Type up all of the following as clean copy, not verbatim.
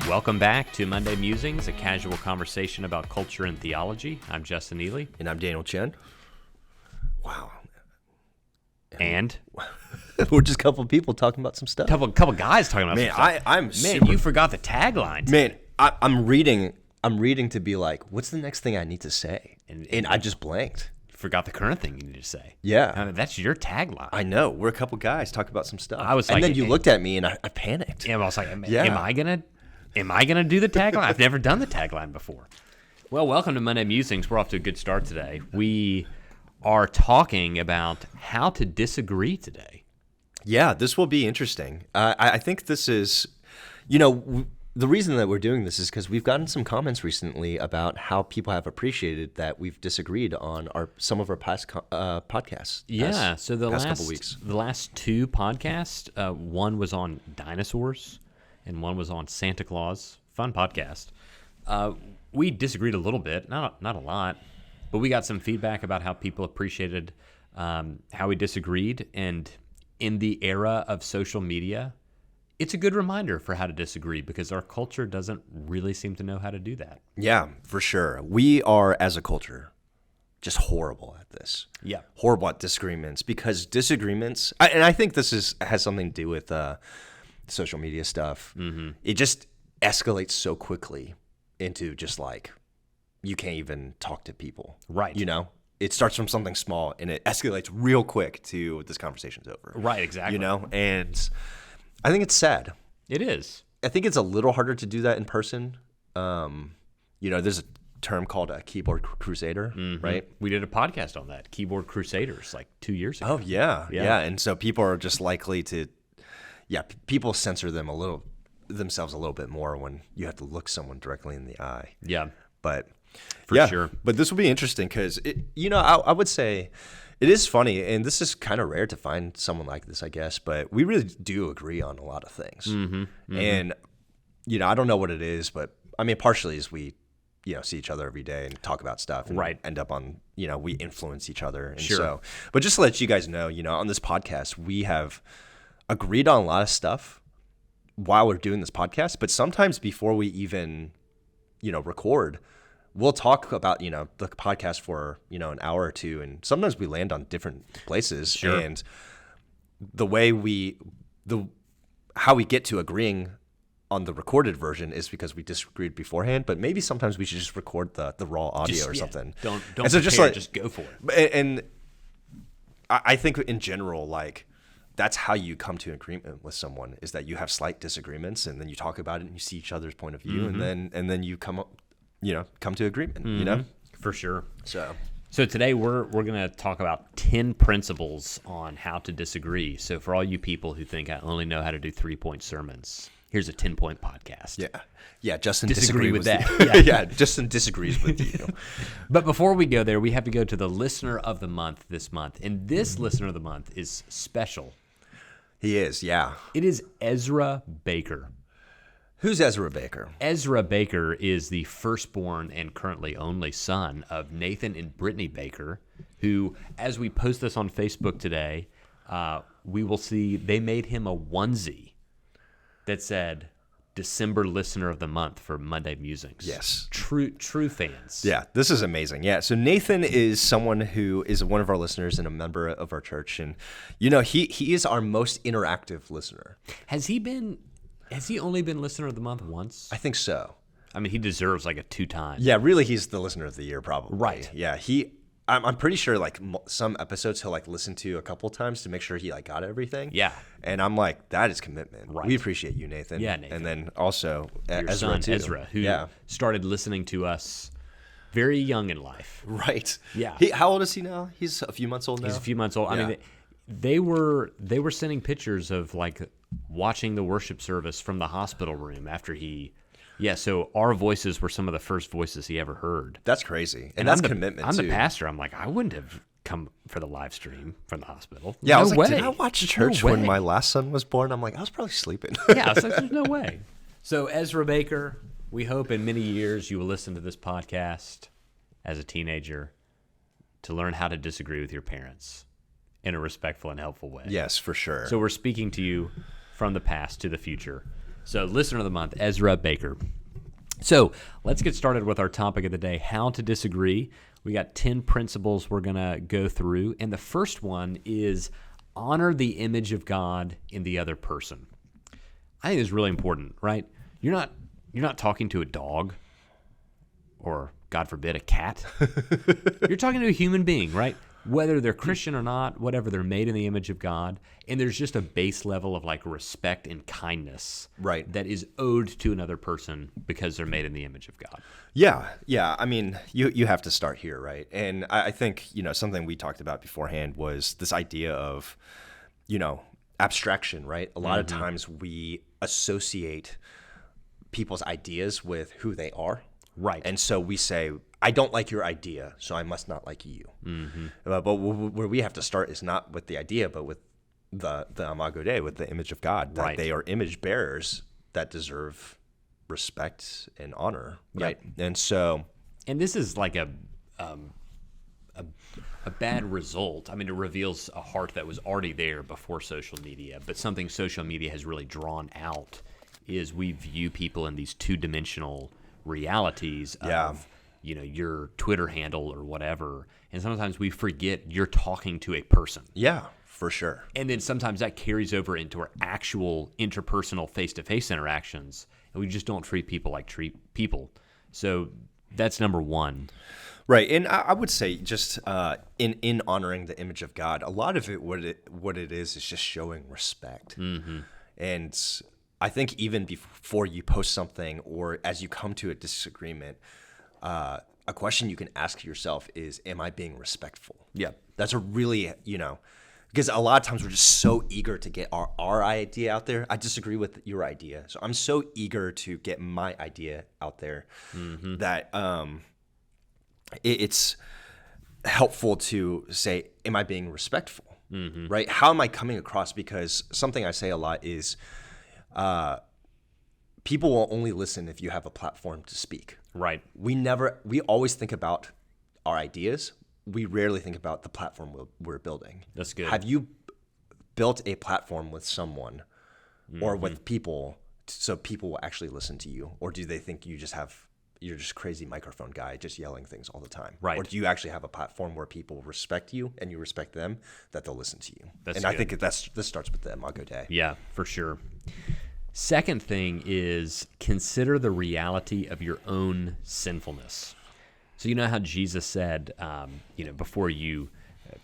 Welcome back to Monday Musings, a casual conversation about culture and theology. I'm Justin Ely. And I'm Daniel Chen. Wow. And? We're just a couple of people talking about some stuff. Couple guys talking about some stuff. Man, you forgot the tagline. Man, I'm reading to be like, what's the next thing I need to say? And I just blanked. Forgot the current thing you need to say. Yeah. I mean, that's your tagline. I know. We're a couple guys talking about some stuff. I was and like, then you looked at me and I panicked. Yeah, I was like, am I gonna do the tagline? I've never done the tagline before. Well, welcome to Monday Musings. We're off to a good start today. We are talking about how to disagree today. Yeah, this will be interesting. I think this is, the reason that we're doing this is because we've gotten some comments recently about how people have appreciated that we've disagreed on some of our past podcasts. Yeah, so the past couple weeks. The last two podcasts, one was on dinosaurs and one was on Santa Claus. Fun podcast. We disagreed a little bit, not a lot, but we got some feedback about how people appreciated how we disagreed. And in the era of social media, it's a good reminder for how to disagree because our culture doesn't really seem to know how to do that. Yeah, for sure. We are, as a culture, just horrible at this. Yeah. Horrible at disagreements because disagreements, and I think this has something to do with social media stuff. Mm-hmm. It just escalates so quickly into just like, you can't even talk to people. Right. It starts from something small and it escalates real quick to this conversation's over. Right, exactly. And I think it's sad. It is. I think it's a little harder to do that in person. There's a term called a keyboard crusader, right? We did a podcast on that, keyboard crusaders, like 2 years ago. Oh, yeah. And so people are just likely to, people censor themselves a little bit more when you have to look someone directly in the eye. Yeah. But For sure. But this will be interesting because, I would say it is funny, and this is kind of rare to find someone like this, I guess, but we really do agree on a lot of things. Mm-hmm. And, I don't know what it is, but, I mean, partially is we, see each other every day and talk about stuff and end up on, we influence each other. And sure. So, but just to let you guys know, on this podcast, we have agreed on a lot of stuff while we're doing this podcast, but sometimes before we even, record, we'll talk about, the podcast for, an hour or two, and sometimes we land on different places. Sure. And the way how we get to agreeing on the recorded version is because we disagreed beforehand, but maybe sometimes we should just record the raw audio or something. Don't and so just go for it. And I think in general, like, that's how you come to agreement with someone, is that you have slight disagreements and then you talk about it and you see each other's point of view, and then you come to agreement, For sure. So today we're going to talk about 10 principles on how to disagree. So for all you people who think I only know how to do 3-point sermons, here's a 10-point podcast. Yeah. Justin disagree with that. Justin disagrees with you. But before we go there, we have to go to the listener of the month this month. And this listener of the month is special. He is, yeah. It is Ezra Baker. Who's Ezra Baker? Ezra Baker is the firstborn and currently only son of Nathan and Brittany Baker, who, as we post this on Facebook today, we will see they made him a onesie that said December Listener of the Month for Monday Musings. Yes. True fans. Yeah, this is amazing. Yeah, so Nathan is someone who is one of our listeners and a member of our church. And, he is our most interactive listener. Has he only been Listener of the Month once? I think so. I mean, he deserves like a 2 times. Yeah, really, he's the Listener of the Year, probably. Right. Yeah, I'm pretty sure like some episodes he'll like listen to a couple times to make sure he like got everything. Yeah. And I'm like, that is commitment. Right. We appreciate you, Nathan. Yeah, Nathan. And then also your Ezra son, too. Ezra, who started listening to us very young in life. Right. Yeah. How old is he now? He's a few months old now. He's a few months old. Yeah. I mean, they were sending pictures of like watching the worship service from the hospital room after he. Yeah, so our voices were some of the first voices he ever heard. That's crazy. And that's commitment, I'm too. the pastor. I'm like, I wouldn't have come for the live stream from the hospital. Yeah, no I was way. like, did I watch church when my last son was born? I'm like, I was probably sleeping. Yeah, I was like, there's no way. So Ezra Baker, we hope in many years you will listen to this podcast as a teenager to learn how to disagree with your parents in a respectful and helpful way. Yes, for sure. So we're speaking to you from the past to the future. So, listener of the month, Ezra Baker. So, let's get started with our topic of the day, how to disagree. We got 10 principles we're going to go through, and the first one is honor the image of God in the other person. I think it's really important, right? You're not talking to a dog or, God forbid, a cat. You're talking to a human being, right? Whether they're Christian or not, whatever, they're made in the image of God. And there's just a base level of like respect and kindness that is owed to another person because they're made in the image of God. Yeah. I mean, you have to start here, right? And I think, something we talked about beforehand was this idea of, abstraction, right? A lot of times we associate people's ideas with who they are. Right. And so we say, I don't like your idea, so I must not like you. But where we have to start is not with the idea, but with the imago Dei, with the image of God, that they are image bearers that deserve respect and honor, right? And so, and this is like a bad result. I mean, it reveals a heart that was already there before social media, but something social media has really drawn out is we view people in these two-dimensional realities of your Twitter handle or whatever, and sometimes we forget you're talking to a person. Yeah, for sure. And then sometimes that carries over into our actual interpersonal face-to-face interactions, and we just don't treat people like people. So that's number one. Right, and I would say just in honoring the image of God, a lot of it what it is just showing respect. And I think even before you post something or as you come to a disagreement, a question you can ask yourself is, am I being respectful? Yeah. That's a really, because a lot of times we're just so eager to get our idea out there. I disagree with your idea. So I'm so eager to get my idea out there that it's helpful to say, am I being respectful? Right? How am I coming across? Because something I say a lot is, people will only listen if you have a platform to speak. Right. We always think about our ideas. We rarely think about the platform we're building. That's good. Have you built a platform with someone or with people so people will actually listen to you? Or do they think you're just crazy microphone guy just yelling things all the time? Right. Or do you actually have a platform where people respect you and you respect them, that they'll listen to you? That's and good. I think this starts with the imago Dei. Yeah, for sure. Second thing is consider the reality of your own sinfulness. So you know how Jesus said, before you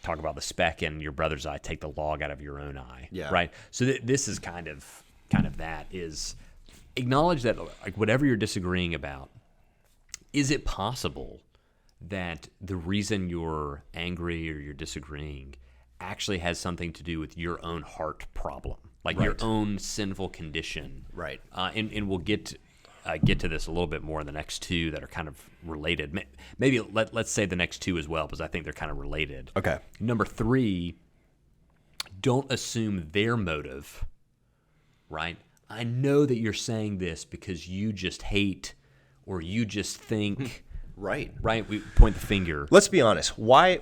talk about the speck in your brother's eye, take the log out of your own eye. Yeah. Right. So this is kind of that is acknowledge that like whatever you're disagreeing about, is it possible that the reason you're angry or you're disagreeing actually has something to do with your own heart problem? Like your own sinful condition, Right? And we'll get to this a little bit more in the next two that are kind of related. Maybe let's say the next two as well, because I think they're kind of related. Okay. Number 3, don't assume their motive. Right? I know that you're saying this because you just hate or you just think. Right. Right. We point the finger. Let's be honest. Why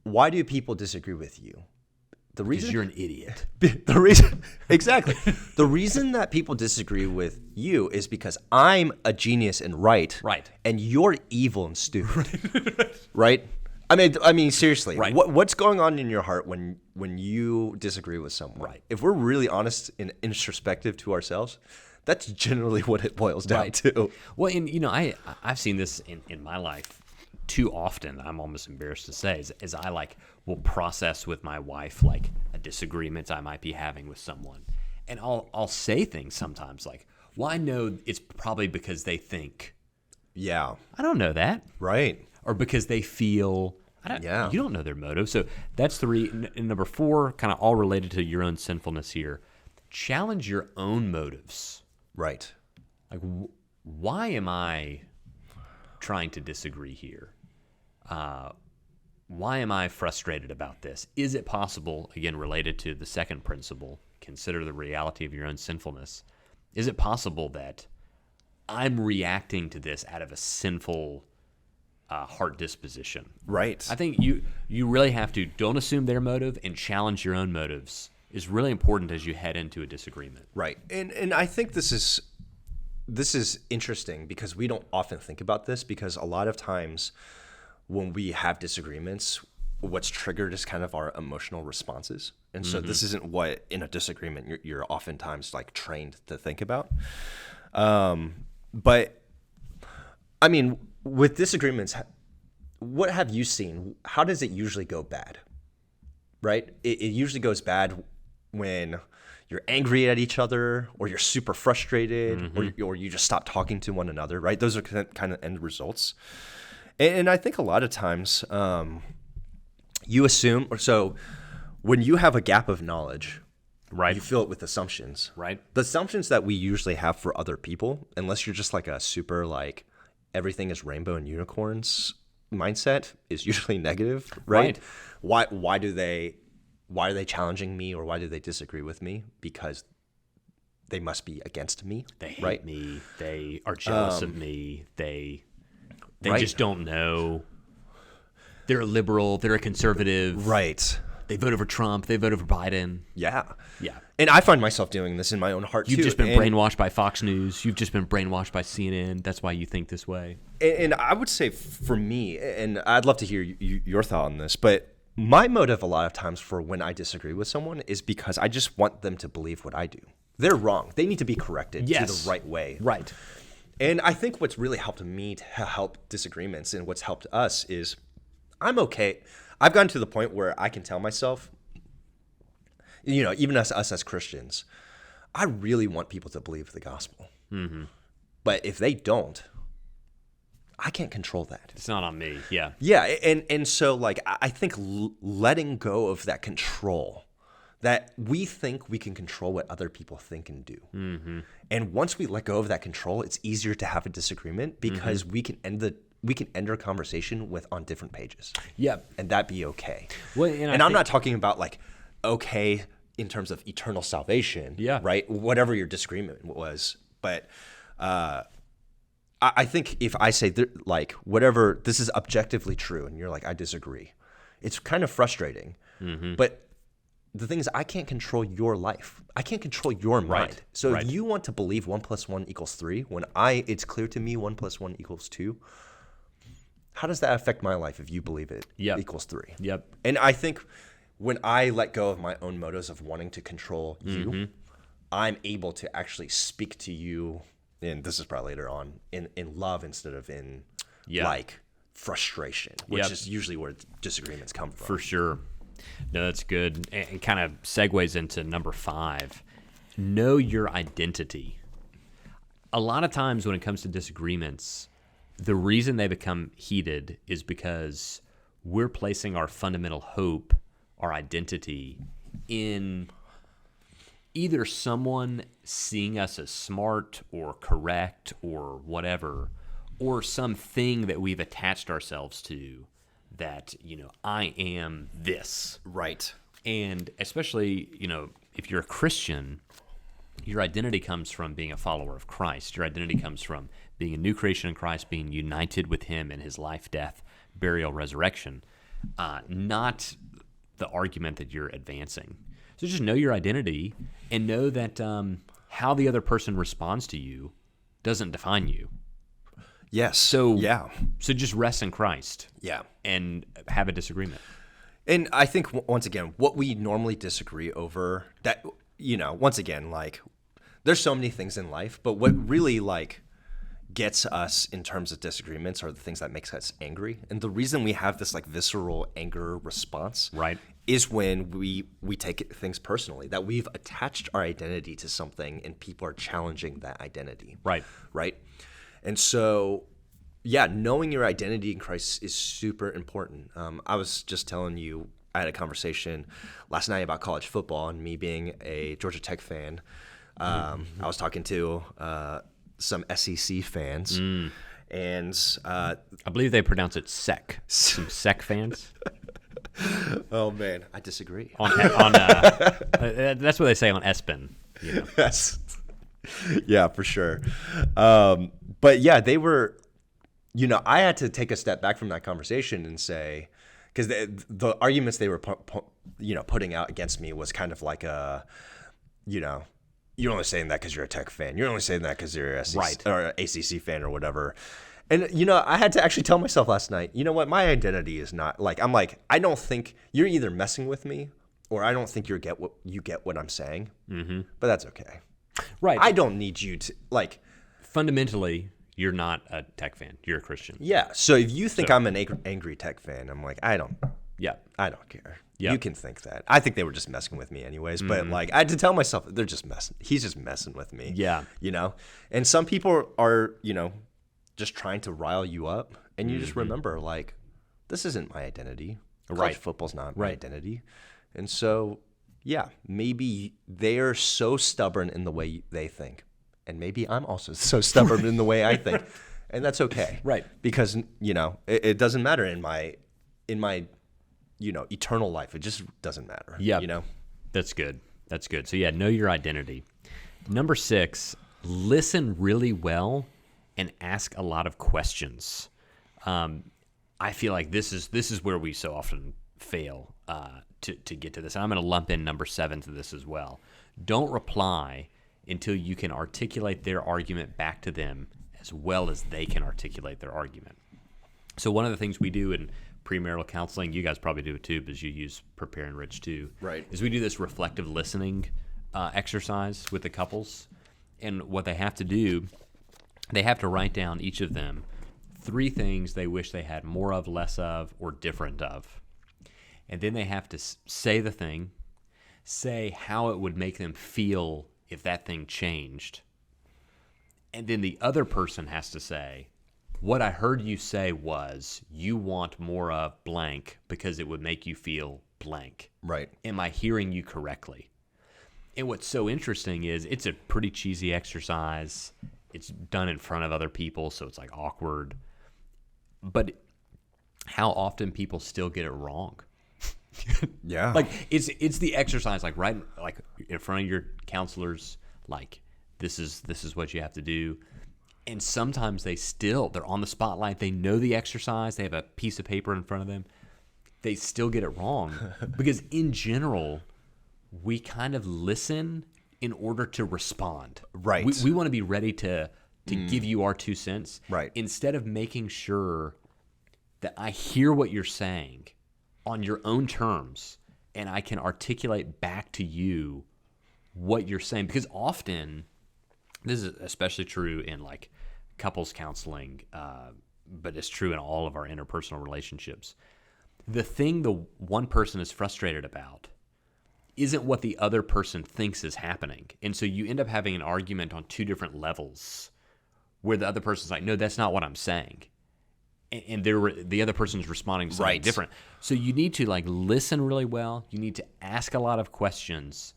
do people disagree with you? The reason Because you're an idiot. The reason exactly. The reason that people disagree with you is because I'm a genius and right. Right. And you're evil and stupid. Right? I mean seriously. Right. What's going on in your heart when you disagree with someone? Right. If we're really honest and introspective to ourselves, that's generally what it boils down to. Well, and I've seen this in my life too often. I'm almost embarrassed to say, as I will process with my wife like a disagreement I might be having with someone, and I'll say things sometimes like, "Well, I know it's probably because they think." Yeah. I don't know that. Right. Or because they feel. Yeah. You don't know their motive. So that's 3. And number 4, kind of all related to your own sinfulness here. Challenge your own motives. Right. Like, why am I trying to disagree here? Why am I frustrated about this? Is it possible, again, related to the second principle, consider the reality of your own sinfulness, is it possible that I'm reacting to this out of a sinful heart disposition? Right. I think you really have to don't assume their motive and challenge your own motives is really important as you head into a disagreement. Right. And I think this is interesting because we don't often think about this, because a lot of times when we have disagreements, what's triggered is kind of our emotional responses. And so this isn't what in a disagreement you're oftentimes like trained to think about. But I mean, with disagreements, what have you seen? How does it usually go bad? Right? It usually goes bad when you're angry at each other, or you're super frustrated, or you just stop talking to one another, right? Those are kind of end results. And I think a lot of times you assume, or so when you have a gap of knowledge, right, you fill it with assumptions. Right. The assumptions that we usually have for other people, unless you're just like a super like everything is rainbow and unicorns mindset, is usually negative, right? Why are they challenging me, or why do they disagree with me? Because they must be against me. They hate me. They are jealous of me. They just don't know. They're a liberal. They're a conservative. Right. They voted for Trump. They voted for Biden. Yeah. Yeah. And I find myself doing this in my own heart, You've too. just been brainwashed by Fox News. You've just been brainwashed by CNN. That's why you think this way. And I would say for me, and I'd love to hear your thought on this, but my motive a lot of times for when I disagree with someone is because I just want them to believe what I do. They're wrong. They need to be corrected to the right way. Right. And I think what's really helped me to help disagreements, and what's helped us, is I'm okay. I've gotten to the point where I can tell myself, you know, even us as Christians, I really want people to believe the gospel. But if they don't, I can't control that. It's not on me. Yeah. Yeah. And so like, I think letting go of that control, that we think we can control what other people think and do. And once we let go of that control, it's easier to have a disagreement, because we can end our conversation on different pages. Yeah. And that be okay. Well, and I'm not talking about like, okay, in terms of eternal salvation. Yeah. Right. Whatever your disagreement was. But, I think if I say like whatever, this is objectively true, and you're like, I disagree, it's kind of frustrating. But the thing is, I can't control your life. I can't control your mind. So if you want to believe 1 + 1 = 3, when it's clear to me 1 + 1 = 2, how does that affect my life if you believe it equals 3? Yep. And I think when I let go of my own motives of wanting to control you, I'm able to actually speak to you, and this is probably later on, in love instead of in like frustration, which is usually where disagreements come from. For sure. No, that's good. And kind of segues into number 5. Know your identity. A lot of times when it comes to disagreements, the reason they become heated is because we're placing our fundamental hope, our identity, in either someone seeing us as smart or correct or whatever, or something that we've attached ourselves to that, you know, I am this. Right. And especially, you know, if you're a Christian, your identity comes from being a follower of Christ. Your identity comes from being a new creation in Christ, being united with him in his life, death, burial, resurrection, not the argument that you're advancing. So just know your identity and know that how the other person responds to you doesn't define you. Yes. So just rest in Christ. Yeah. And have a disagreement. And I think, once again, what we normally disagree over, that, you know, once again, like, there's so many things in life, but what really, like, gets us in terms of disagreements are the things that makes us angry. And the reason we have this, like, visceral anger response is when we take things personally, that we've attached our identity to something and people are challenging that identity. Right. And so, yeah, knowing your identity in Christ is super important. I was just telling you, I had a conversation last night about college football and me being a Georgia Tech fan. I was talking to some SEC fans, and I believe they pronounce it SEC. Some SEC fans. Oh man, I disagree. That's what they say on ESPN. You know? Yes. Yeah, for sure. But yeah, they were, you know, I had to take a step back from that conversation and say, because the arguments they were putting out against me was kind of like you're only saying that because you're a Tech fan. You're only saying that because you're a SEC, or an ACC fan or whatever. And, I had to actually tell myself last night, you know what? My identity is not I'm like, I don't think you're either messing with me or I don't think you get what I'm saying. Mm-hmm. But that's okay. Right. I don't need you to fundamentally, you're not a Tech fan. You're a Christian. Yeah. So if you think I'm an angry Tech fan, I'm like, I don't care. Yep. You can think that. I think they were just messing with me anyways. But I had to tell myself, they're just messing. He's just messing with me. Yeah. And some people are, just trying to rile you up. And you just remember, this isn't my identity. College football's not my identity. And so, yeah, maybe they're so stubborn in the way they think. And maybe I'm also so stubborn in the way I think. And that's okay. Right. Because, it doesn't matter in my eternal life. It just doesn't matter. Yeah. That's good. So, yeah, know your identity. Number 6, listen really well and ask a lot of questions. I feel like this is where we so often fail to get to this. And I'm going to lump in number 7 to this as well. Don't reply until you can articulate their argument back to them as well as they can articulate their argument. So one of the things we do in premarital counseling, you guys probably do it too, because you use Prepare and Rich too, right? Is we do this reflective listening exercise with the couples. And what they have to do, they have to write down, each of them, 3 things they wish they had more of, less of, or different of. And then they have to say the thing, say how it would make them feel if that thing changed. And then the other person has to say, what I heard you say was you want more of blank because it would make you feel blank. Right. Am I hearing you correctly? And what's so interesting is it's a pretty cheesy exercise. It's done in front of other people, so it's awkward. But how often people still get it wrong? Yeah. It's the exercise, right in front of your counselors, this is what you have to do. And sometimes they're on the spotlight. They know the exercise. They have a piece of paper in front of them. They still get it wrong because in general, we kind of listen in order to respond. Right. We want to be ready to give you our 2 cents. Right. Instead of making sure that I hear what you're saying on your own terms and I can articulate back to you what you're saying. Because often, this is especially true in couples counseling, but it's true in all of our interpersonal relationships. The thing the one person is frustrated about isn't what the other person thinks is happening. And so you end up having an argument on 2 different levels where the other person's like, no, that's not what I'm saying. And the other person's responding to something different. So you need to listen really well. You need to ask a lot of questions.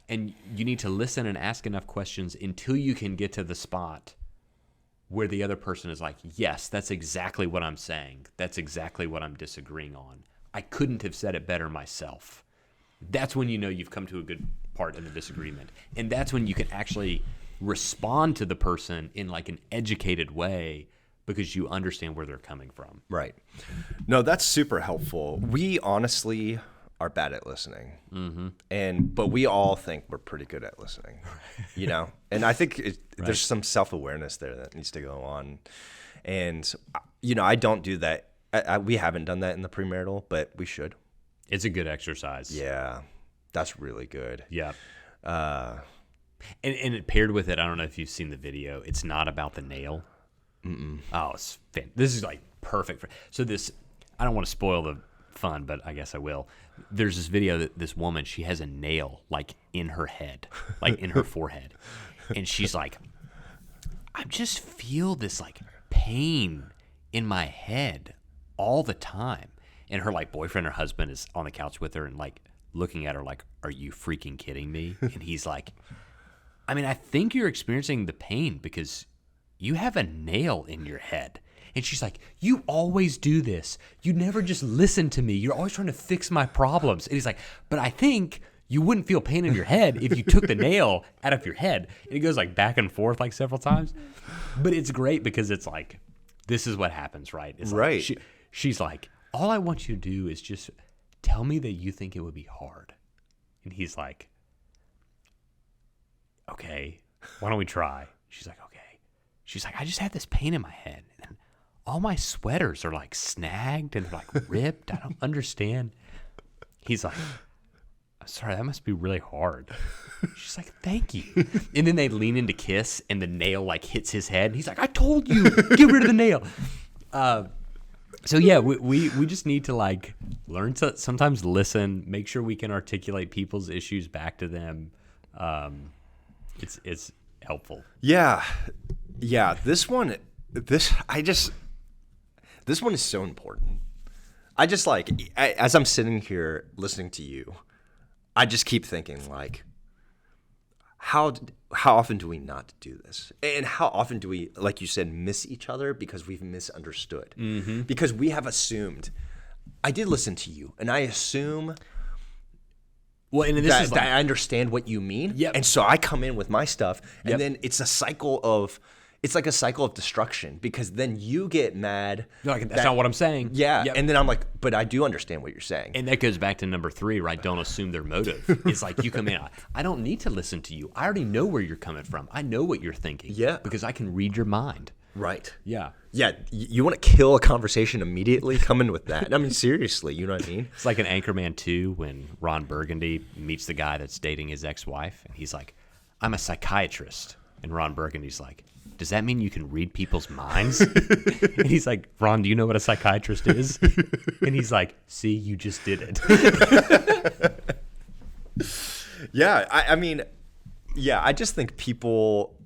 And you need to listen and ask enough questions until you can get to the spot where the other person is like, yes, that's exactly what I'm saying. That's exactly what I'm disagreeing on. I couldn't have said it better myself. That's when you know you've come to a good part in the disagreement. And that's when you can actually respond to the person in an educated way because you understand where they're coming from. Right. No, that's super helpful. We honestly are bad at listening. Mm-hmm. But we all think we're pretty good at listening, And I think there's some self-awareness there that needs to go on. And, I don't do that. We haven't done that in the premarital, but we should. It's a good exercise. Yeah, that's really good. Yeah. And it paired with it, I don't know if you've seen the video. It's not about the nail. Mm-mm. Oh, this is perfect. So I don't want to spoil the fun, but I guess I will. There's this video that this woman, she has a nail in her head, in her forehead. And she's like, I just feel this pain in my head all the time. And her boyfriend or husband is on the couch with her and looking at her are you freaking kidding me? And he's like, I think you're experiencing the pain because you have a nail in your head. And she's like, you always do this. You never just listen to me. You're always trying to fix my problems. And he's like, but I think you wouldn't feel pain in your head if you took the nail out of your head. And it goes back and forth several times. But it's great because it's this is what happens, right? It's right. She's like, all I want you to do is just tell me that you think it would be hard. And he's like, okay, why don't we try? She's like, okay. She's like, I just had this pain in my head. And all my sweaters are like snagged and like ripped. I don't understand. He's like, I'm sorry, that must be really hard. She's like, thank you. And then they lean in to kiss, and the nail like hits his head. And he's like, I told you, get rid of the nail. So yeah, we just need to like learn to sometimes listen, make sure we can articulate people's issues back to them. It's helpful. Yeah. This one is so important. I just like, as I'm sitting here listening to you, I just keep thinking like, how often do we not do this? And how often do we, like you said, miss each other because we've misunderstood? Mm-hmm. Because we have assumed, I did listen to you, and I assume that I understand what you mean. Yep. And so I come in with my stuff, and then it's a cycle of destruction, because then you get mad. You're like, that's not what I'm saying. Yeah. Yep. And then I'm like, but I do understand what you're saying. And that goes back to number 3, right? Don't assume their motive. It's like you come in, I don't need to listen to you. I already know where you're coming from. I know what you're thinking. Yeah. Because I can read your mind. Right. Yeah. Yeah. You want to kill a conversation immediately? Come in with that. I mean, seriously, you know what I mean? It's like in Anchorman 2 when Ron Burgundy meets the guy that's dating his ex-wife. And he's like, I'm a psychiatrist. And Ron Burgundy's like, does that mean you can read people's minds? And he's like, Ron, do you know what a psychiatrist is? And he's like, see, you just did it. Yeah. I mean, yeah, I just think people,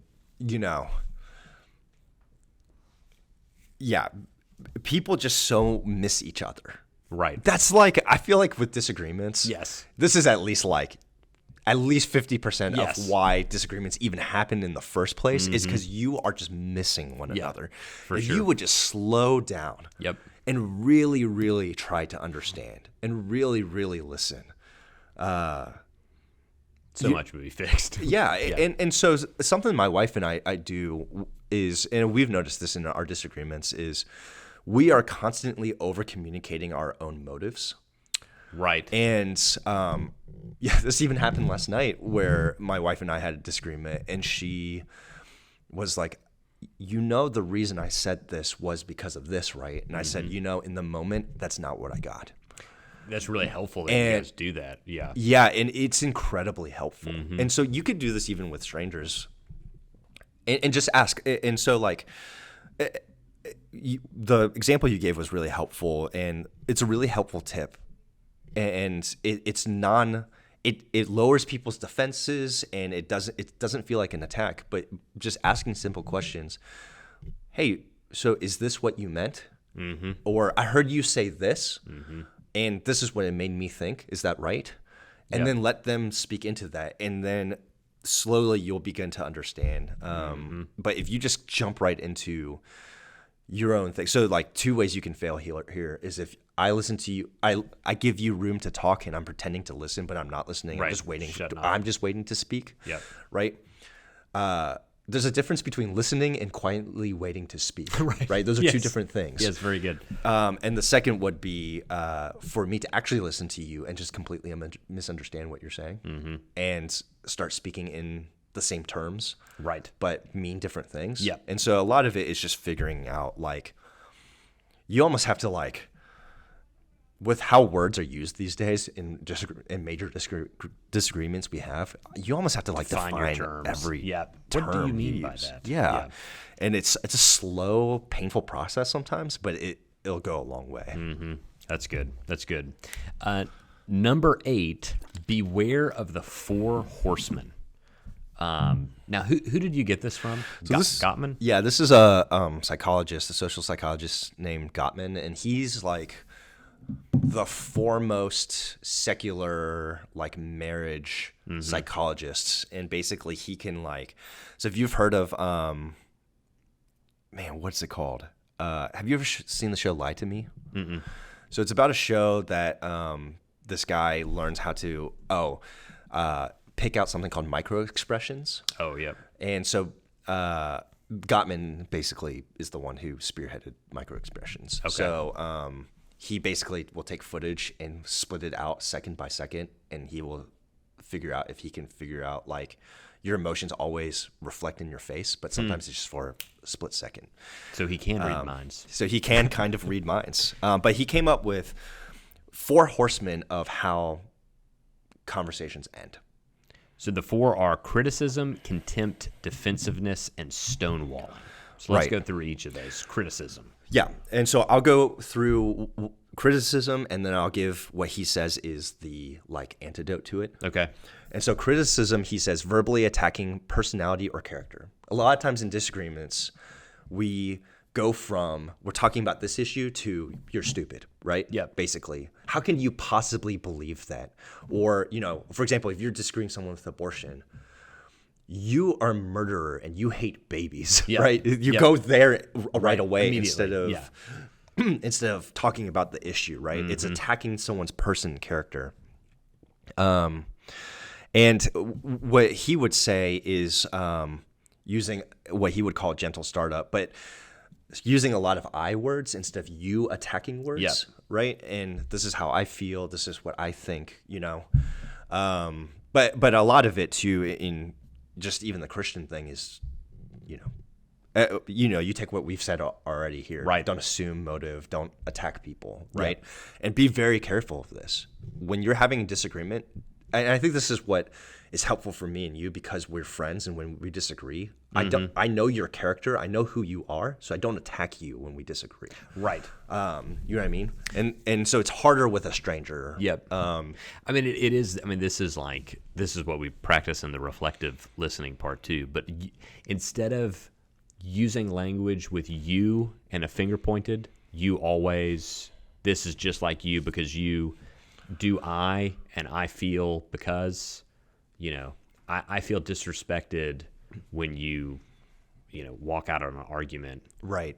people just so miss each other. Right. That's like, I feel like with disagreements, Yes. this is at least 50% Yes. of why disagreements even happen in the first place is because you are just missing one another. If sure. you would just slow down and really, really try to understand and really, really listen, much would be fixed. Yeah. And so something my wife and I do is, and we've noticed this in our disagreements, is we are constantly over communicating our own motives. Right. And this even happened last night where my wife and I had a disagreement, and she was like, the reason I said this was because of this, right? And I said, in the moment, that's not what I got. That's really helpful that you guys do that. Yeah. Yeah, and it's incredibly helpful. Mm-hmm. And so you could do this even with strangers and just ask. And so the example you gave was really helpful, and it's a really helpful tip. And it lowers people's defenses, and it doesn't feel like an attack, but just asking simple questions. Hey, so is this what you meant? Mm-hmm. Or I heard you say this, and this is what it made me think. Is that right? And then let them speak into that, and then slowly you'll begin to understand. But if you just jump right into your own thing. So 2 ways you can fail here is if I listen to you, I give you room to talk, and I'm pretending to listen, but I'm not listening. Right. I'm just waiting. Shut up. I'm just waiting to speak. Yeah. Right. There's a difference between listening and quietly waiting to speak. Right. Those are two different things. Yes, very good. And the second would be for me to actually listen to you and just completely misunderstand what you're saying and start speaking in the same terms, right, but mean different things. Yeah. And so a lot of it is just figuring out, you almost have to with how words are used these days in major disagreements we have, you almost have to define your terms. Every term. What do you mean use. by that? Yeah. And it's a slow, painful process sometimes, but it'll go a long way. Mm-hmm. That's good. Number 8, beware of the 4 horsemen. Now, who did you get this from? So Gottman? Yeah, this is a psychologist, a social psychologist named Gottman, and he's the foremost secular marriage psychologist, and basically he can so if you've heard of what's it called? Have you ever seen the show Lie to Me? Mm-mm. So it's about a show that this guy learns how to pick out something called micro expressions. Oh, yeah. And so Gottman basically is the one who spearheaded micro expressions. Okay. So he basically will take footage and split it out second by second, and he will figure out if he can figure out like your emotions always reflect in your face, but sometimes it's just for a split second. So he can read minds. So he can kind of read minds. But he came up with 4 horsemen of how conversations end. So the 4 are criticism, contempt, defensiveness, and stonewalling. So let's go through each of those. Criticism. Yeah. And so I'll go through criticism, and then I'll give what he says is the like antidote to it. Okay. And so criticism, he says, verbally attacking personality or character. A lot of times in disagreements, we go from we're talking about this issue to you're stupid, right? Yeah. Basically, how can you possibly believe that? Or, for example, if you're disagreeing with someone with abortion, you are a murderer and you hate babies, right? You go there right away instead of talking about the issue, right? Mm-hmm. It's attacking someone's person character. And what he would say is using what he would call gentle startup, but using a lot of I words instead of you attacking words, right? And this is how I feel. This is what I think, But a lot of it too, in just even the Christian thing is, you take what we've said already here. Right. Don't assume motive. Don't attack people. Right. And be very careful of this. When you're having a disagreement, and I think this is what is helpful for me and you because we're friends, and when we disagree, I know your character, I know who you are, so I don't attack you when we disagree. Right. You know what I mean? And so it's harder with a stranger. Yep. It is. This is what we practice in the reflective listening part too. But instead of using language with you and a finger pointed, you always, this is just like you because you do I, and I feel because, I feel disrespected when you walk out on an argument. Right.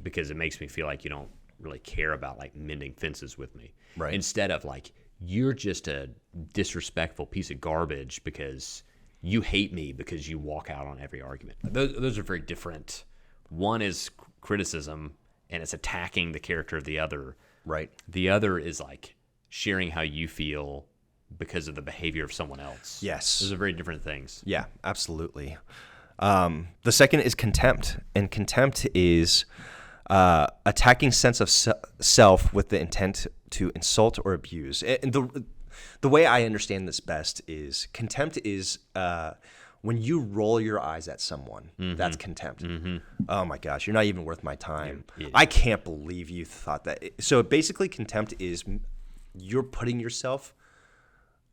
Because it makes me feel like you don't really care about like mending fences with me. Right. Instead of like, you're just a disrespectful piece of garbage because you hate me because you walk out on every argument. Those are very different. One is criticism and it's attacking the character of the other. Right. The other is like sharing how you feel because of the behavior of someone else. Yes. Those are very different things. Yeah, absolutely. The second is contempt. And contempt is attacking sense of self with the intent to insult or abuse. And the way I understand this best is contempt is when you roll your eyes at someone, that's contempt. Mm-hmm. Oh my gosh, you're not even worth my time. Yeah. I can't believe you thought that. So basically contempt is you're putting yourself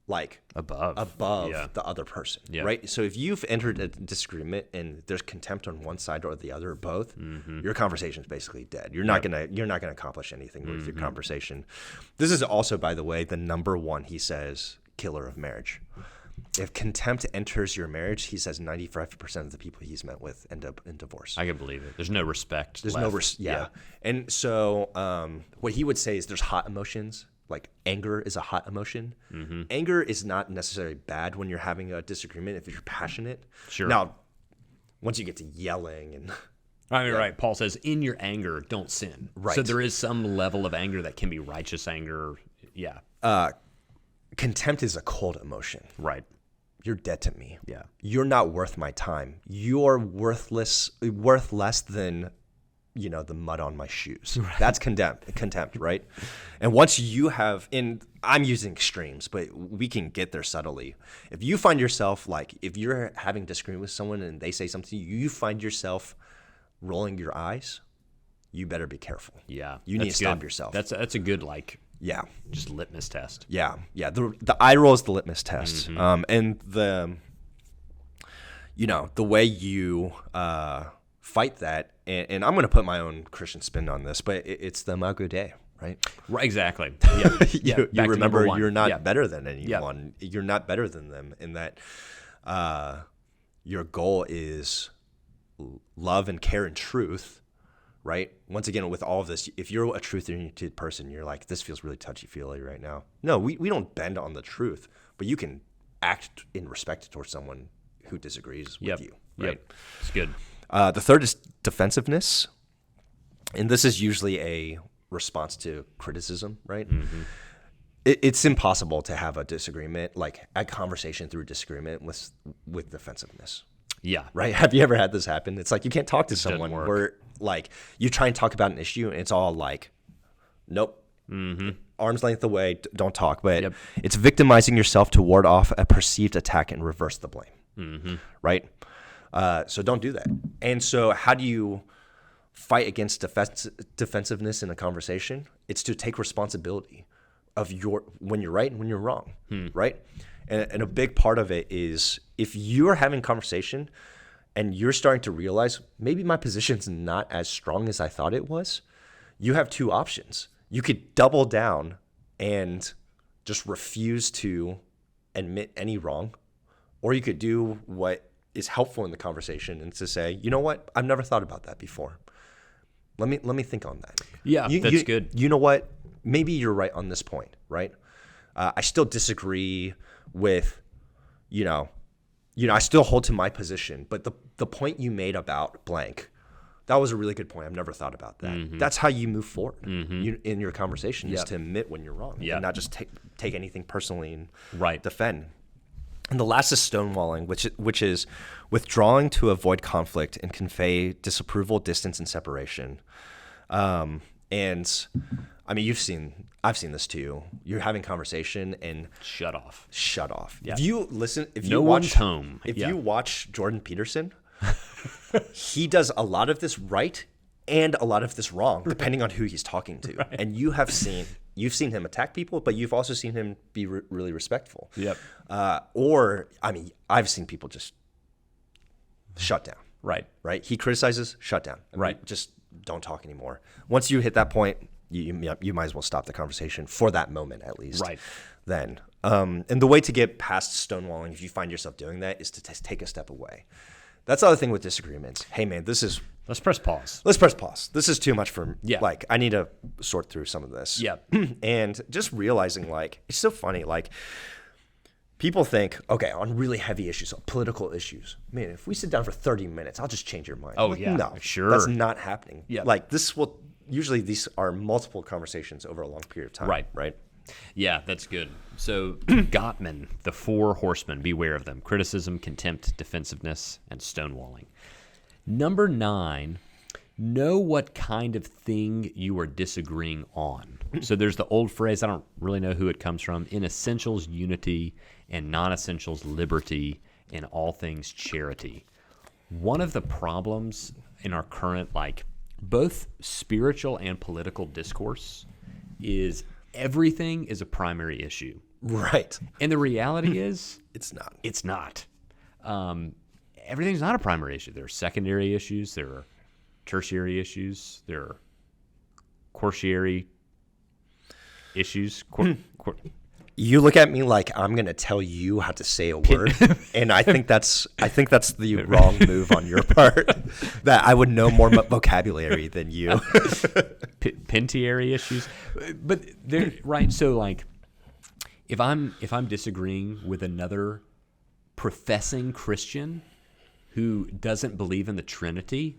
like above the other person, right? So if you've entered a disagreement and there's contempt on one side or the other or both, your conversation is basically dead. You're not gonna accomplish anything with your conversation. This is also, by the way, the number one, he says, killer of marriage. If contempt enters your marriage, he says 95% of the people he's met with end up in divorce. I can believe it. There's no respect. There's no And so what he would say is there's hot emotions. Like anger is a hot emotion. Mm-hmm. Anger is not necessarily bad when you're having a disagreement if you're passionate. Sure. Now, once you get to yelling and right. Paul says, in your anger, don't sin. Right. So there is some level of anger that can be righteous anger. Yeah. Contempt is a cold emotion. Right. You're dead to me. Yeah. You're not worth my time. You're worth less than the mud on my shoes. Right. That's contempt, right? And once you have, and I'm using extremes, but we can get there subtly. If you find yourself like, if you're having disagreement with someone and they say something, you find yourself rolling your eyes, you better be careful. Yeah. You need to stop yourself. That's a good, just litmus test. Yeah. Yeah. The eye roll is the litmus test. Mm-hmm. And the way you, fight that, and I'm going to put my own Christian spin on this, but it's the Imago Dei, right? Right, exactly. Yeah. you remember you're not better than anyone. Yeah. You're not better than them in that your goal is love and care and truth, right? Once again, with all of this, if you're a truth-oriented person, you're like, this feels really touchy-feely right now. No, we don't bend on the truth, but you can act in respect towards someone who disagrees with you, right? Yep. It's good. The third is defensiveness. And this is usually response to criticism, right? It's impossible to have a disagreement, like a conversation through disagreement with defensiveness. Yeah. Right? Have you ever had this happen? It's like you can't talk to someone work. where like you try and talk about an issue and it's all like, nope, arm's length away, don't talk. But it's victimizing yourself to ward off a perceived attack and reverse the blame. Right? So don't do that. And so how do you fight against defensiveness in a conversation? It's to take responsibility of when you're right and when you're wrong, right? And a big part of it is if you're having a conversation and you're starting to realize maybe my position's not as strong as I thought it was, you have two options. You could double down and just refuse to admit any wrong, or you could do what is helpful in the conversation and to say, you know what, I've never thought about that before. Let me think on that. Yeah, that's good. You know what? Maybe you're right on this point, right? I still disagree with, I still hold to my position, but the point you made about blank, that was a really good point. I've never thought about that. That's how you move forward in your conversation is to admit when you're wrong and not just take anything personally and defend. And the last is stonewalling, which is withdrawing to avoid conflict and convey disapproval, distance, and separation. And I mean, I've seen this too. You're having conversation and shut off. Yeah. If you watch Jordan Peterson, he does a lot of this right and a lot of this wrong, depending on who he's talking to. And you've seen him attack people, but you've also seen him be really respectful. I've seen people just shut down. Right. He criticizes, shut down. Just don't talk anymore. Once you hit that point, you might as well stop the conversation for that moment at least. Then. And the way to get past stonewalling, if you find yourself doing that, is to take a step away. That's the other thing with disagreements. Hey, man, let's press pause. This is too much for me. Like, I need to sort through some of this. And just realizing, like, it's so funny. Like, people think, okay, on really heavy issues, on political issues, man, if we sit down for 30 minutes, I'll just change your mind. Oh, like, yeah. No, sure. That's not happening. Like, usually these are multiple conversations over a long period of time. Right? Yeah, that's good. So Gottman, the 4 horsemen, beware of them: criticism, contempt, defensiveness, and stonewalling. Number 9, know what kind of thing you are disagreeing on. So there's the old phrase, I don't really know who it comes from: in essentials, unity, and non-essentials, liberty, in all things, charity. One of the problems in our current, both spiritual and political discourse is everything is a primary issue. Right. And the reality is it's not. It's not. Everything's not a primary issue. There are secondary issues. There are tertiary issues. There are quaternary issues. You look at me like I'm going to tell you how to say a word, and I think that's the wrong move on your part. That I would know more vocabulary than you. Pentiary issues, but they're right. So, if I'm disagreeing with another professing Christian who doesn't believe in the Trinity,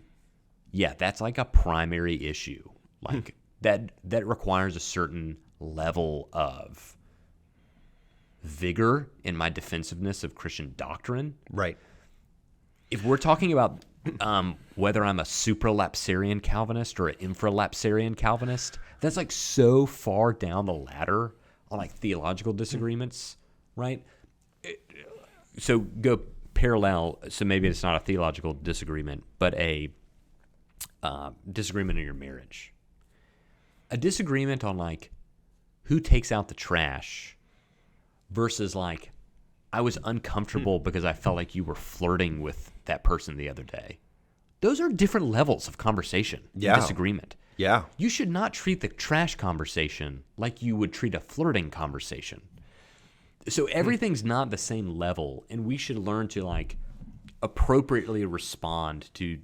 that's like a primary issue. That requires a certain level of vigor in my defensiveness of Christian doctrine. Right. If we're talking about whether I'm a supralapsarian Calvinist or an infralapsarian Calvinist, that's so far down the ladder on theological disagreements, right? So go parallel. So maybe it's not a theological disagreement, but a disagreement in your marriage. A disagreement on who takes out the trash versus I was uncomfortable because I felt like you were flirting with that person the other day. Those are different levels of conversation, disagreement. Yeah. You should not treat the trash conversation like you would treat a flirting conversation. So everything's not the same level, and we should learn to appropriately respond to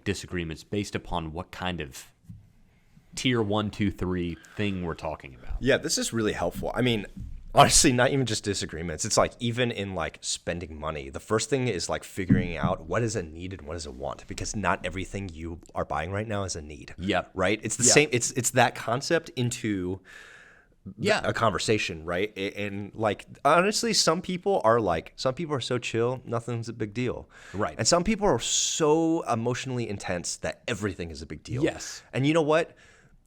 disagreements based upon what kind of tier 1, 2, 3 thing we're talking about. Yeah, this is really helpful. I mean, Honestly, not even just disagreements. It's like even in like spending money, the first thing is like figuring out what is a need and what is a want, because not everything you are buying right now is a need. Yep. Right? It's the same. It's that concept into a conversation, right? And like honestly, some people are so chill, nothing's a big deal. Right. And some people are so emotionally intense that everything is a big deal. Yes. And you know what?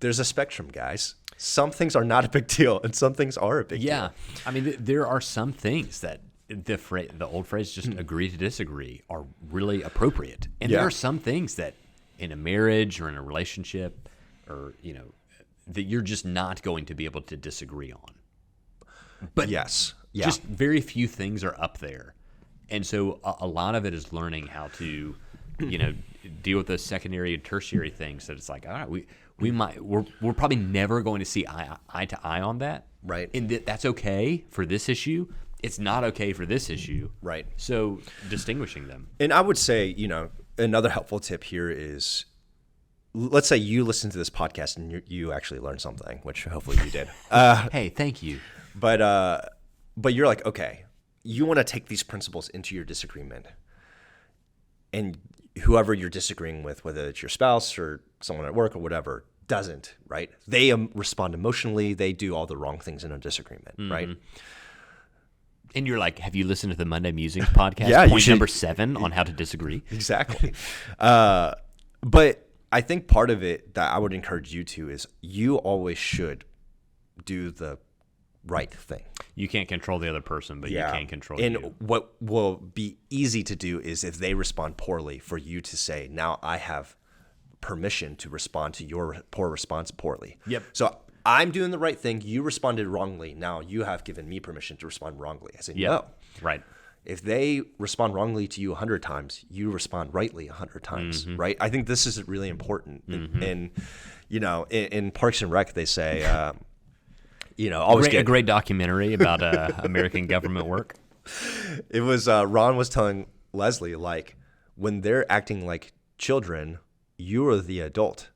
There's a spectrum, guys. Some things are not a big deal, and some things are a big deal. Yeah, I mean, there are some things that the old phrase "just agree to disagree" are really appropriate, and there are some things that in a marriage or in a relationship, or that you're just not going to be able to disagree on. But just very few things are up there, and so a lot of it is learning how to, deal with those secondary and tertiary things. That it's like, all right, we're probably never going to see eye to eye on that, right? And that's okay for this issue. It's not okay for this issue, right? So distinguishing them. And I would say, another helpful tip here is, let's say you listen to this podcast and you actually learned something, which hopefully you did. Hey, thank you. But you're like, okay, you want to take these principles into your disagreement, and whoever you're disagreeing with, whether it's your spouse or someone at work or whatever, doesn't, right? They respond emotionally. They do all the wrong things in a disagreement, right? And you're like, have you listened to the Monday Musings podcast? Yeah, Point number 7 on how to disagree. Exactly. But I think part of it that I would encourage you to is you always should do the right thing. You can't control the other person, but you can control and you. What will be easy to do is if they respond poorly, for you to say, now I have permission to respond to your poor response poorly. Yep. So I'm doing the right thing. You responded wrongly. Now you have given me permission to respond wrongly. I say, no. Right. If they respond wrongly to you 100 times, you respond rightly 100 times, right? I think this is really important. And in Parks and Rec, they say, always a great documentary about American government work. It was Ron was telling Leslie, like, when they're acting like children, you are the adult,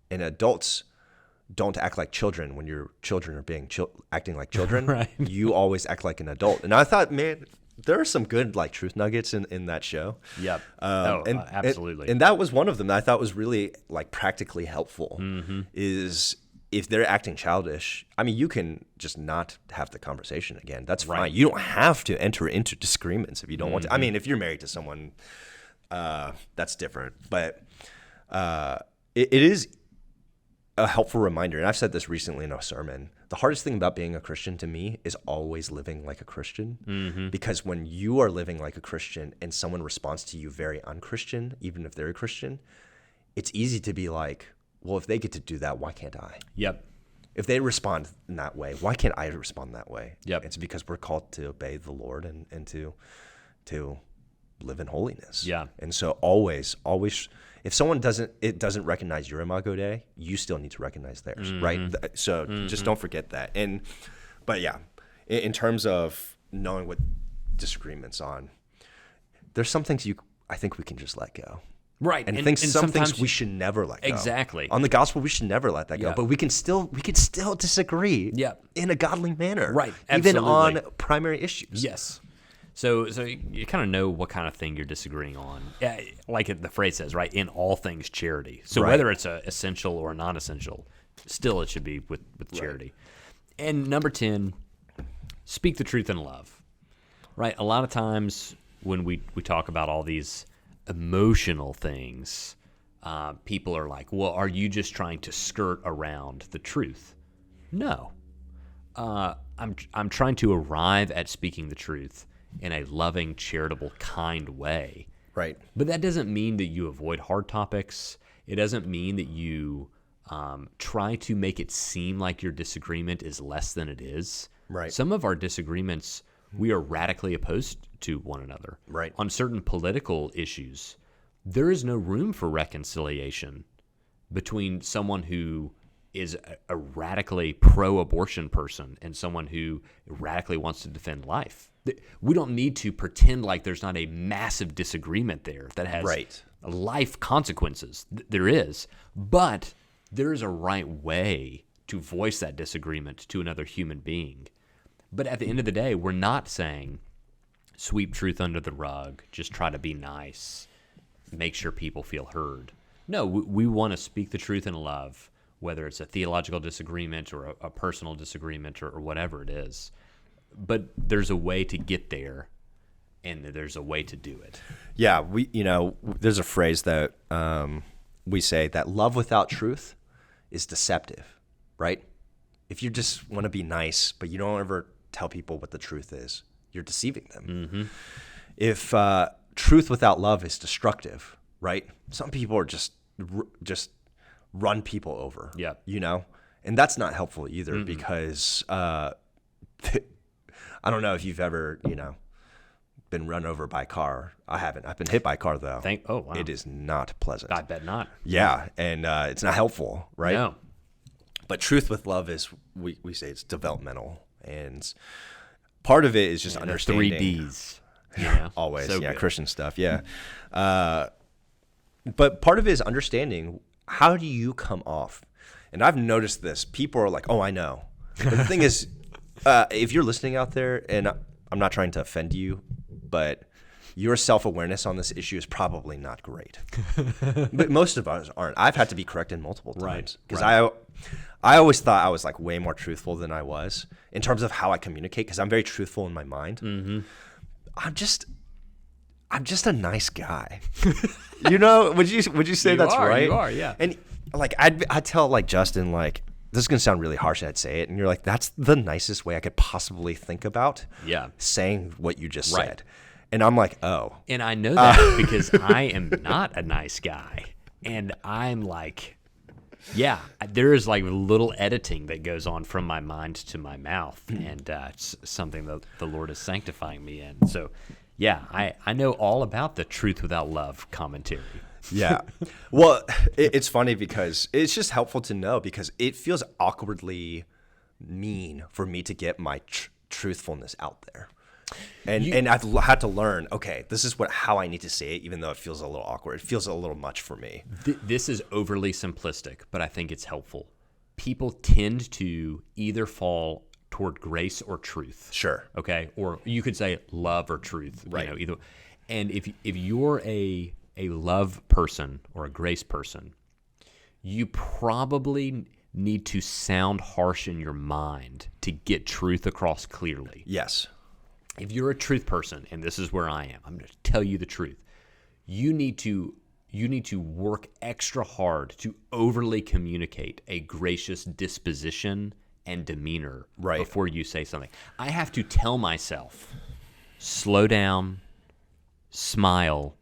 and adults don't act like children. When your children are being acting like children, right. You always act like an adult. And I thought, man, there are some good like truth nuggets in that show. Yep. Absolutely. And that was one of them that I thought was really like practically helpful. Is if they're acting childish, I mean, you can just not have the conversation again. That's fine. You don't have to enter into disagreements if you don't want to. I mean, if you're married to someone, that's different. But it is a helpful reminder, and I've said this recently in a sermon, the hardest thing about being a Christian to me is always living like a Christian. Because when you are living like a Christian and someone responds to you very unchristian, even if they're a Christian, it's easy to be like, well, if they get to do that, why can't I? Yep. If they respond in that way, why can't I respond that way? Yep. It's because we're called to obey the Lord and to live in holiness. Yeah. And so always, if someone doesn't recognize your Imago Dei, you still need to recognize theirs, right? So just don't forget that. But yeah, in terms of knowing what disagreements on, there's some things I think we can just let go. Right. And some things we should never let go. Exactly. On the gospel, we should never let that go. Yeah. But we can still disagree in a godly manner. Right. Even Absolutely. on primary issues. Yes. So you kind of know what kind of thing you're disagreeing on. Like the phrase says, right? In all things, charity. So whether it's essential or non-essential, still it should be with charity. And number 10, speak the truth in love. Right? A lot of times when we talk about all these emotional things, people are like, well, are you just trying to skirt around the truth? No. I'm trying to arrive at speaking the truth in a loving, charitable, kind way. Right. But that doesn't mean that you avoid hard topics. It doesn't mean that you try to make it seem like your disagreement is less than it is. Right. Some of our disagreements, we are radically opposed to one another. Right. On certain political issues, there is no room for reconciliation between someone who is a radically pro-abortion person and someone who radically wants to defend life. We don't need to pretend like there's not a massive disagreement there that has life consequences. There is. But there is a right way to voice that disagreement to another human being. But at the end of the day, we're not saying sweep truth under the rug, just try to be nice, make sure people feel heard. No, we want to speak the truth in love, whether it's a theological disagreement or a personal disagreement or whatever it is. But there's a way to get there, and there's a way to do it. Yeah, there's a phrase that we say that love without truth is deceptive, right? If you just want to be nice, but you don't ever tell people what the truth is, you're deceiving them. Mm-hmm. If truth without love is destructive, right? Some people are just run people over, and that's not helpful either because I don't know if you've ever, been run over by a car. I haven't. I've been hit by a car though. Oh, wow. It is not pleasant. I bet not. Yeah, and it's not helpful, right? No. But truth with love is, we say it's developmental, and part of it is just understanding. The 3 Ds. Always, so good. Good. Christian stuff, yeah. But part of it is understanding, how do you come off? And I've noticed this. People are like, oh, I know. But the thing is, if you're listening out there, and I'm not trying to offend you, but your self-awareness on this issue is probably not great. But most of us aren't. I've had to be corrected multiple times because I always thought I was like way more truthful than I was in terms of how I communicate, because I'm very truthful in my mind. Mm-hmm. I'm just a nice guy. Would you say that's right? You are, yeah. And like I'd tell like Justin, like, this is gonna sound really harsh, I'd say it, and you're like, that's the nicest way I could possibly think about saying what you just said. And I'm like, oh. And I know that because I am not a nice guy. And I'm like, there is like little editing that goes on from my mind to my mouth. And it's something that the Lord is sanctifying me in. So, I know all about the truth without love commentary. Yeah. Well, it's funny because it's just helpful to know, because it feels awkwardly mean for me to get my truthfulness out there. And I've had to learn, okay, this is how I need to say it, even though it feels a little awkward. It feels a little much for me. This is overly simplistic, but I think it's helpful. People tend to either fall toward grace or truth. Sure. Okay? Or you could say love or truth. Right. Either. And if you're a love person or a grace person, you probably need to sound harsh in your mind to get truth across clearly. Yes. If you're a truth person, and this is where I am, I'm going to tell you the truth. You need to work extra hard to overly communicate a gracious disposition and demeanor before you say something. I have to tell myself, slow down, smile,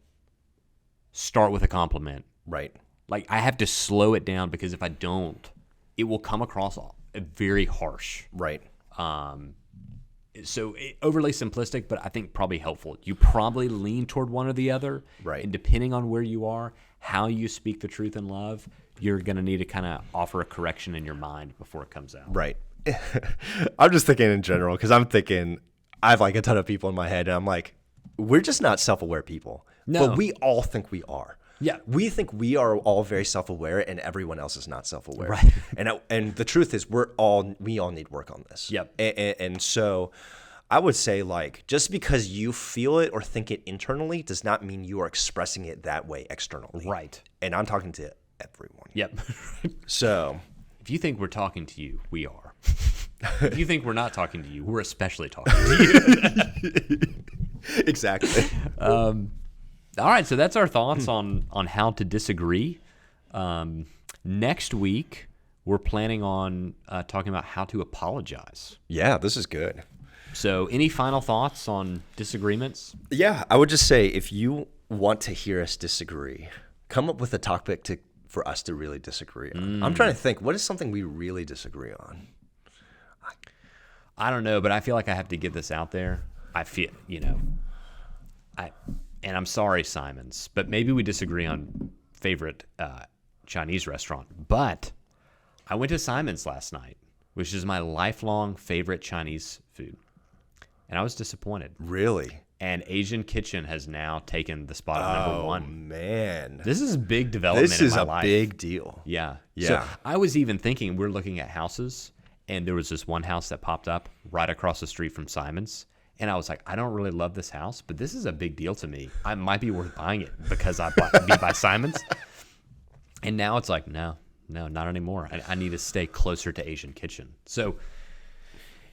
start with a compliment. Right. Like, I have to slow it down, because if I don't, it will come across very harsh. Right. So overly simplistic, but I think probably helpful. You probably lean toward one or the other. Right. And depending on where you are, how you speak the truth in love, you're going to need to kind of offer a correction in your mind before it comes out. Right. I'm just thinking in general, because I have like a ton of people in my head, and I'm like, we're just not self-aware people. No. But we all think we are. Yeah. We think we are all very self-aware, and everyone else is not self-aware. Right. And the truth is, we all need work on this. Yep. And so I would say, like, just because you feel it or think it internally does not mean you are expressing it that way externally. Right. And I'm talking to everyone. Yep. So if you think we're talking to you, we are. If you think we're not talking to you, we're especially talking to you. Exactly. All right, so that's our thoughts on how to disagree. Next week, we're planning on talking about how to apologize. Yeah, this is good. So any final thoughts on disagreements? Yeah, I would just say, if you want to hear us disagree, come up with a topic for us to really disagree on. I'm trying to think, what is something we really disagree on? I don't know, but I feel like I have to get this out there. I feel, and I'm sorry, Simons, but maybe we disagree on favorite Chinese restaurant. But I went to Simon's last night, which is my lifelong favorite Chinese food, and I was disappointed. Really? And Asian Kitchen has now taken the spot of number one. Oh, man. This is big development in my life. This is a big deal. Yeah. Yeah. So I was even thinking, we're looking at houses, and there was this one house that popped up right across the street from Simon's. And I was like, I don't really love this house, but this is a big deal to me. I might be worth buying it because I be by Simon's. And now it's like, no, not anymore. I need to stay closer to Asian Kitchen. So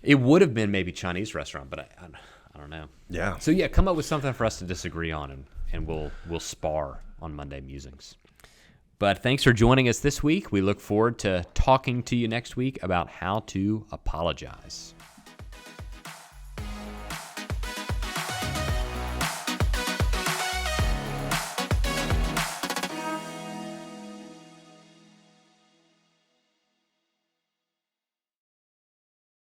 it would have been maybe Chinese restaurant, but I don't know. Yeah. So yeah, come up with something for us to disagree on, and we'll spar on Monday Musings. But thanks for joining us this week. We look forward to talking to you next week about how to apologize.